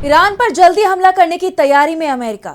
Iran पर जल्दी हमला करने की तैयारी में अमेरिका।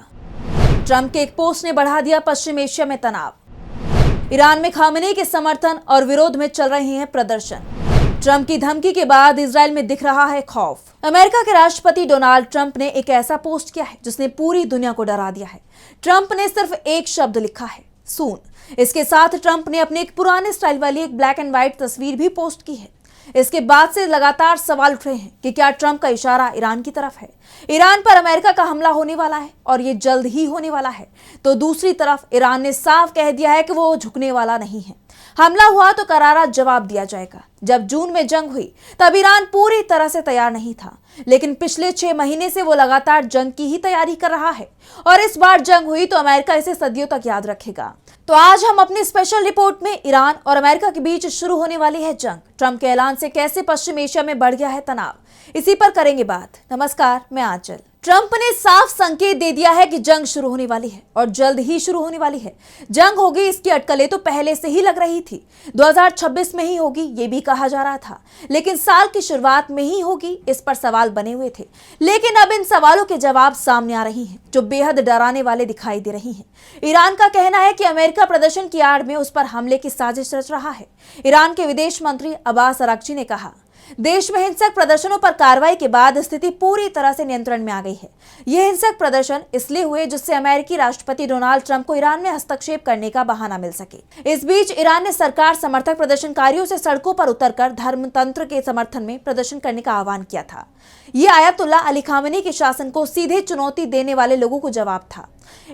ट्रंप के एक पोस्ट ने बढ़ा दिया पश्चिम एशिया में तनाव। ईरान में खामेनी के समर्थन और विरोध में चल रहे हैं प्रदर्शन। ट्रंप की धमकी के बाद इजराइल में दिख रहा है खौफ। अमेरिका के राष्ट्रपति डोनाल्ड ट्रंप ने एक ऐसा पोस्ट किया है जिसने पूरी दुनिया को डरा दिया है। ट्रंप ने सिर्फ एक शब्द लिखा है, सून। इसके साथ ट्रंप ने अपने एक पुराने स्टाइल वाली एक ब्लैक एंड व्हाइट तस्वीर भी पोस्ट की है। इसके बाद से लगातार सवाल उठ रहे हैं कि क्या ट्रंप का इशारा ईरान की तरफ है। ईरान पर अमेरिका का हमला होने वाला है और ये जल्द ही होने वाला है। तो दूसरी तरफ ईरान ने साफ कह दिया है कि वो झुकने वाला नहीं है। हमला हुआ तो करारा जवाब दिया जाएगा। जब जून में जंग हुई तब ईरान पूरी तरह से तैयार नहीं था, लेकिन पिछले 6 महीने से वो लगातार जंग की ही तैयारी कर रहा है और इस बार जंग हुई तो अमेरिका इसे सदियों तक याद रखेगा। तो आज हम अपनी स्पेशल रिपोर्ट में ईरान और अमेरिका के बीच शुरू होने वाली है जंग, ट्रंप के ऐलान से कैसे पश्चिम एशिया में बढ़ गया है तनाव, इसी पर करेंगे बात। नमस्कार, मैं आंचल। ट्रंप ने साफ संकेत दे दिया है कि जंग शुरू होने वाली है और जल्द ही शुरू होने वाली है। जंग होगी, इसकी अटकलें तो पहले से ही लग रही थी। 2026 में ही होगी ये भी कहा जा रहा था, लेकिन साल की शुरुआत में ही होगी, इस पर सवाल बने हुए थे। लेकिन अब इन सवालों के जवाब सामने आ रही हैं जो बेहद डराने वाले दिखाई दे रही हैं। ईरान का कहना है कि अमेरिका प्रदर्शन की आड़ में उस पर हमले की साजिश रच रहा है। ईरान के विदेश मंत्री अब्बास अरागची ने कहा, देश में हिंसक प्रदर्शनों पर कार्रवाई के बाद स्थिति पूरी तरह से नियंत्रण में आ गई है। ये हिंसक प्रदर्शन इसलिए हुए जिससे अमेरिकी राष्ट्रपति डोनाल्ड ट्रंप को ईरान में हस्तक्षेप करने का बहाना मिल सके। इस बीच ईरान ने सरकार समर्थक प्रदर्शनकारियों से सड़कों पर उतरकर धर्मतंत्र के समर्थन में प्रदर्शन करने का आह्वान किया था। ये आयतुल्ला अली खामेनी के शासन को सीधे चुनौती देने वाले लोगों को जवाब था।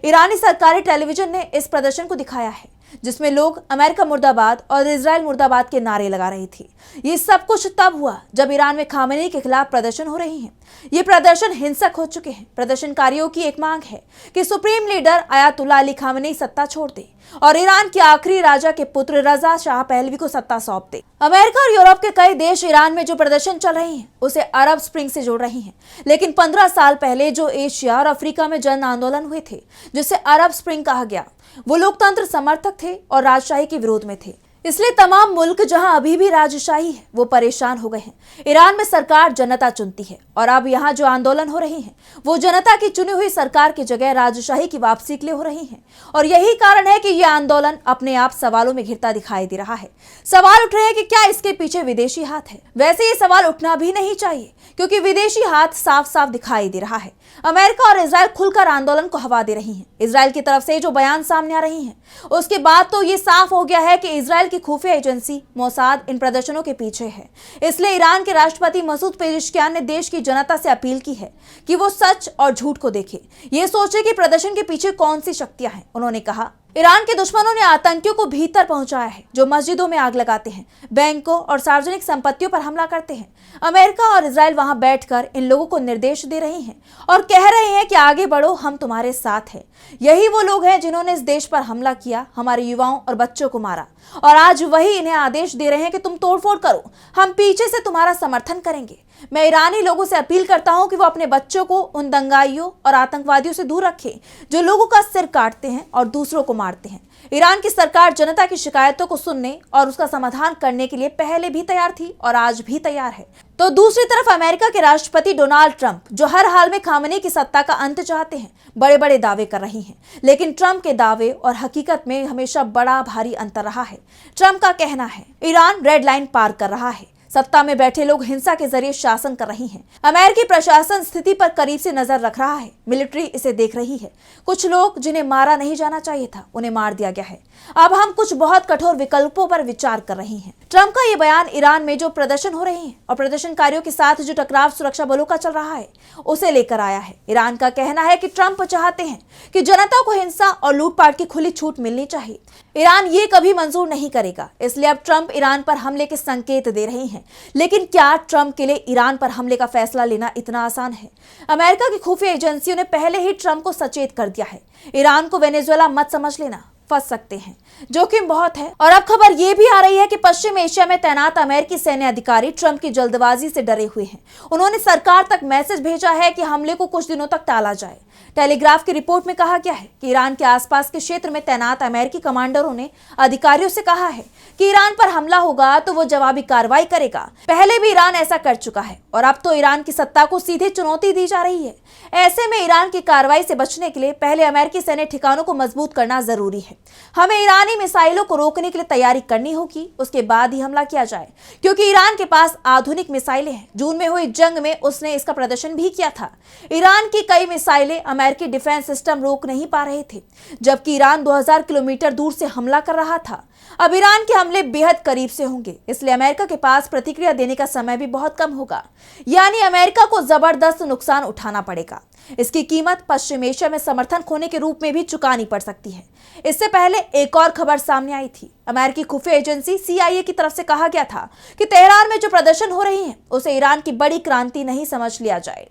ईरानी सरकारी टेलीविजन ने इस प्रदर्शन को दिखाया है जिसमें लोग अमेरिका मुर्दाबाद और इजराइल मुर्दाबाद के नारे लगा रही थी। ये सब कुछ तब हुआ जब ईरान में खामेनी के खिलाफ प्रदर्शन हो रही हैं। ये प्रदर्शन हिंसक हो चुके हैं। प्रदर्शनकारियों की एक मांग है कि supreme leader ayatollah Ali Khamenei सत्ता छोड़ दे और ईरान के आखिरी राजा के पुत्र रजा शाह पहलवी को सत्ता सौंप दे। अमेरिका और यूरोप के कई देश ईरान में जो प्रदर्शन चल रही हैं उसे अरब स्प्रिंग से जोड़ रही हैं। लेकिन 15 साल पहले जो एशिया और अफ्रीका में जन आंदोलन हुए थे जिसे अरब स्प्रिंग कहा गया, वो लोकतंत्र समर्थक थे और राजशाही के विरोध में थे। इसलिए तमाम मुल्क जहां अभी भी राजशाही है वो परेशान हो गए हैं। ईरान में सरकार जनता चुनती है और अब यहाँ जो आंदोलन हो रहे हैं वो जनता की चुनी हुई सरकार की जगह राजशाही की वापसी के लिए हो रही हैं। और यही कारण है कि ये आंदोलन अपने आप सवालों में घिरता दिखाई दे रहा है। सवाल उठ रहे हैं कि क्या इसके पीछे विदेशी हाथ है। वैसे ये सवाल उठना भी नहीं चाहिए क्योंकि विदेशी हाथ साफ साफ दिखाई दे रहा है। अमेरिका और इजराइल खुलकर आंदोलन को हवा दे रही हैं। इजराइल की तरफ से जो बयान सामने आ रही हैं उसके बाद तो ये साफ हो गया है कि इजराइल की खुफिया एजेंसी मोसाद इन प्रदर्शनों के पीछे है। इसलिए ईरान के राष्ट्रपति मसूद पेजेश्कियान ने देश की जनता से अपील की है कि वो सच और झूठ को देखे, ये सोचे कि प्रदर्शन के पीछे कौन सी शक्तियां हैं। उन्होंने कहा, ईरान के दुश्मनों ने आतंकियों को भीतर पहुंचाया है जो मस्जिदों में आग लगाते हैं, बैंकों और सार्वजनिक संपत्तियों पर हमला करते हैं। अमेरिका और इजराइल वहां बैठकर इन लोगों को निर्देश दे रही हैं और कह रहे हैं कि आगे बढ़ो, हम तुम्हारे साथ हैं। यही वो लोग हैं जिन्होंने इस देश पर हमला किया, हमारे युवाओं और बच्चों को मारा और आज वही इन्हें आदेश दे रहे हैं कि तुम तोड़फोड़ करो, हम पीछे से तुम्हारा समर्थन करेंगे। मैं ईरानी लोगों से अपील करता हूं कि वो अपने बच्चों को उन दंगाइयों और आतंकवादियों से दूर रखें जो लोगों का सिर काटते हैं और दूसरों को मारते हैं। ईरान की सरकार जनता की शिकायतों को सुनने और उसका समाधान करने के लिए पहले भी तैयार थी और आज भी तैयार है। तो दूसरी तरफ अमेरिका के राष्ट्रपति डोनाल्ड ट्रंप जो हर हाल में खामेनी की सत्ता का अंत चाहते हैं, बड़े बड़े दावे कर रही हैं। लेकिन ट्रंप के दावे और हकीकत में हमेशा बड़ा भारी अंतर रहा है। ट्रंप का कहना है ईरान रेड लाइन पार कर रहा है, सत्ता में बैठे लोग हिंसा के जरिए शासन कर रही हैं। अमेरिकी प्रशासन स्थिति पर करीब से नजर रख रहा है, मिलिट्री इसे देख रही है। कुछ लोग जिन्हें मारा नहीं जाना चाहिए था उन्हें मार दिया गया है। अब हम कुछ बहुत कठोर विकल्पों पर विचार कर रहे हैं। ट्रंप का ये बयान ईरान में जो प्रदर्शन हो रहे हैं और प्रदर्शनकारियों के साथ जो टकराव सुरक्षा बलों का चल रहा है उसे लेकर आया है। ईरान का कहना है कि ट्रंप चाहते हैं कि जनता को हिंसा और लूटपाट की खुली छूट मिलनी चाहिए। ईरान ये कभी मंजूर नहीं करेगा, इसलिए अब ट्रंप ईरान पर हमले के संकेत दे रहे हैं। लेकिन क्या ट्रंप के लिए ईरान पर हमले का फैसला लेना इतना आसान है? अमेरिका की खुफिया एजेंसियों ने पहले ही ट्रंप को सचेत कर दिया है, ईरान को वेनेजुएला मत समझ लेना, फंस सकते हैं। जोखिम बहुत है। और अब खबर यह भी आ रही है कि पश्चिम एशिया में तैनात अमेरिकी सैन्य अधिकारी ट्रंप की जल्दबाजी से डरे हुए हैं। उन्होंने सरकार तक मैसेज भेजा है कि हमले को कुछ दिनों तक टाला जाए। टेलीग्राफ की रिपोर्ट में कहा गया है कि ईरान के आसपास के क्षेत्र में तैनात अमेरिकी कमांडरों ने अधिकारियों से कहा है कि ईरान पर हमला होगा तो वो जवाबी कार्रवाई करेगा। पहले भी ईरान ऐसा कर चुका है और अब तो ईरान की सत्ता को सीधे चुनौती दी जा रही है। ऐसे में ईरान की कार्रवाई से बचने के लिए पहले अमेरिकी सैन्य ठिकानों को मजबूत करना जरूरी है। हमें ईरानी मिसाइलों को रोकने के लिए तैयारी करनी होगी, उसके बाद ही हमला किया जाए, क्योंकि ईरान के पास आधुनिक मिसाइलें हैं। जून में हुई जंग में उसने इसका प्रदर्शन भी किया था। ईरान की कई मिसाइलें अमेरिकी डिफेंस सिस्टम रोक नहीं पा रहे थे, जबकि ईरान 2000 किलोमीटर दूर से हमला कर रहा था। अब ईरान के हमले बेहद करीब से होंगे, इसलिए अमेरिका के पास प्रतिक्रिया देने का समय भी बहुत कम होगा। यानी अमेरिका को जबरदस्त नुकसान उठाना पड़ेगा। इसकी कीमत पश्चिम एशिया में समर्थन खोने के रूप में भी चुकानी पड़ सकती है। इससे पहले एक और खबर सामने आई थी। अमेरिकी खुफिया एजेंसी CIA की तरफ से कहा गया था कि तेहरान में जो प्रदर्शन हो रही हैं, उसे ईरान की बड़ी क्रांति नहीं समझ लिया जाए।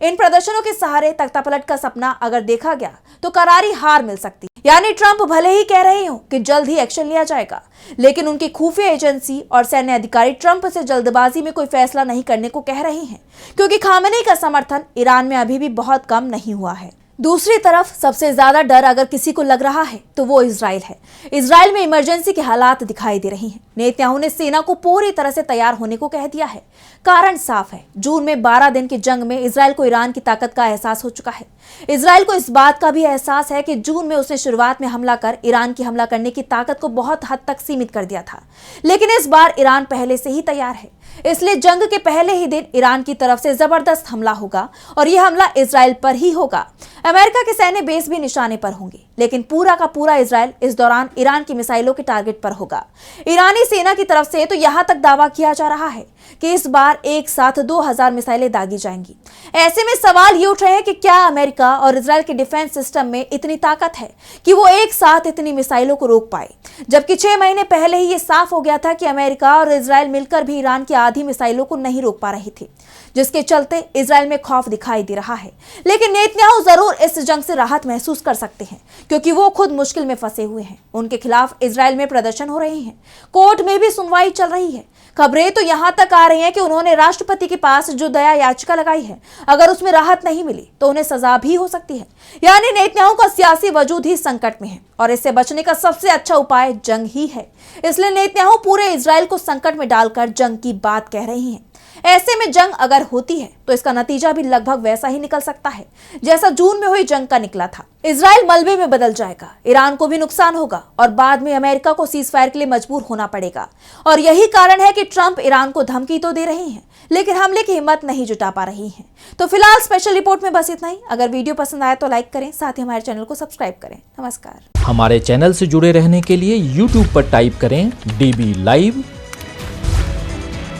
इन प्रदर्शनों के सहारे तख्तापलट का सपना अगर देखा गया तो करारी हार मिल सकती। यानी ट्रंप भले ही कह रहे हो कि जल्द ही एक्शन लिया जाएगा, लेकिन उनकी खुफिया एजेंसी और सैन्य अधिकारी ट्रंप से जल्दबाजी में कोई फैसला नहीं करने को कह रहे हैं, क्योंकि खामेनी का समर्थन ईरान में अभी भी बहुत कम नहीं हुआ है। दूसरी तरफ सबसे ज्यादा डर अगर किसी को लग रहा है तो वो इजराइल है। इजराइल में इमरजेंसी के हालात दिखाई दे रही हैं। नेतन्याहू ने सेना को पूरी तरह से तैयार होने को कह दिया है। कारण साफ है, जून में 12 दिन की जंग में इजराइल को ईरान की ताकत का एहसास हो चुका है। इजराइल को इस बात का भी एहसास है कि जून में उसने शुरुआत में हमला कर ईरान की हमला करने की ताकत को बहुत हद तक सीमित कर दिया था, लेकिन इस बार ईरान पहले से ही तैयार है। इसलिए जंग के पहले ही दिन ईरान की तरफ से जबरदस्त हमला होगा और यह हमला इजराइल पर ही होगा। अमेरिका के सैन्य बेस भी निशाने पर होंगे, लेकिन पूरा का पूरा इजराइल इस दौरान ईरान की मिसाइलों के टारगेट पर होगा। ईरानी सेना की तरफ से तो यहां तक दावा किया जा रहा है कि इस बार एक साथ 2000 मिसाइलें दागी जाएंगी। ऐसे में सवाल ये उठ रहे हैं कि क्या अमेरिका और इजराइल के डिफेंस सिस्टम में इतनी ताकत है कि वो एक साथ इतनी मिसाइलों को रोक पाए, जबकि 6 महीने पहले ही ये साफ हो गया था कि अमेरिका और इजराइल मिलकर भी ईरान की आधी मिसाइलों को नहीं रोक पा रही थी, जिसके चलते इजराइल में खौफ दिखाई दे रहा है। लेकिन नेतन्याहू जरूर इस जंग से राहत महसूस कर सकते हैं, क्योंकि वो खुद मुश्किल में फंसे हुए हैं। उनके खिलाफ इजराइल में प्रदर्शन हो रहे हैं, कोर्ट में भी सुनवाई चल रही है। खबरें तो यहां तक आ रही हैं कि उन्होंने राष्ट्रपति के पास जो दया याचिका लगाई है, अगर उसमें राहत नहीं मिली तो उन्हें सजा भी हो सकती है। यानी नेतन्याहू का सियासी वजूद ही संकट में है और इससे बचने का सबसे अच्छा उपाय जंग ही है। इसलिए नेतन्याहू पूरे इजराइल को संकट में डालकर जंग की बात कह रही हैं। ऐसे में जंग अगर होती है तो इसका नतीजा भी लगभग वैसा ही निकल सकता है जैसा जून में हुई जंग का निकला था। इजराइल मलबे में बदल जाएगा, ईरान को भी नुकसान होगा और बाद में अमेरिका को सीजफायर के लिए मजबूर होना पड़ेगा। और यही कारण है कि ट्रंप ईरान को धमकी तो दे रहे हैं, लेकिन हमले की हिम्मत नहीं जुटा पा रही हैं। तो फिलहाल स्पेशल रिपोर्ट में बस इतना ही। अगर वीडियो पसंद आए तो लाइक करें, साथ ही हमारे चैनल को सब्सक्राइब करें। नमस्कार। हमारे चैनल से जुड़े रहने के लिए YouTube पर टाइप करें DB Live,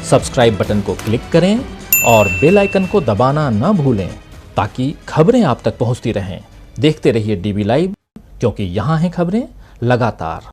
सब्सक्राइब बटन को क्लिक करें और बेल आइकन को दबाना न भूलें, ताकि खबरें आप तक पहुंचती रहें। देखते रहिए DB Live, क्योंकि यहाँ हैं खबरें लगातार।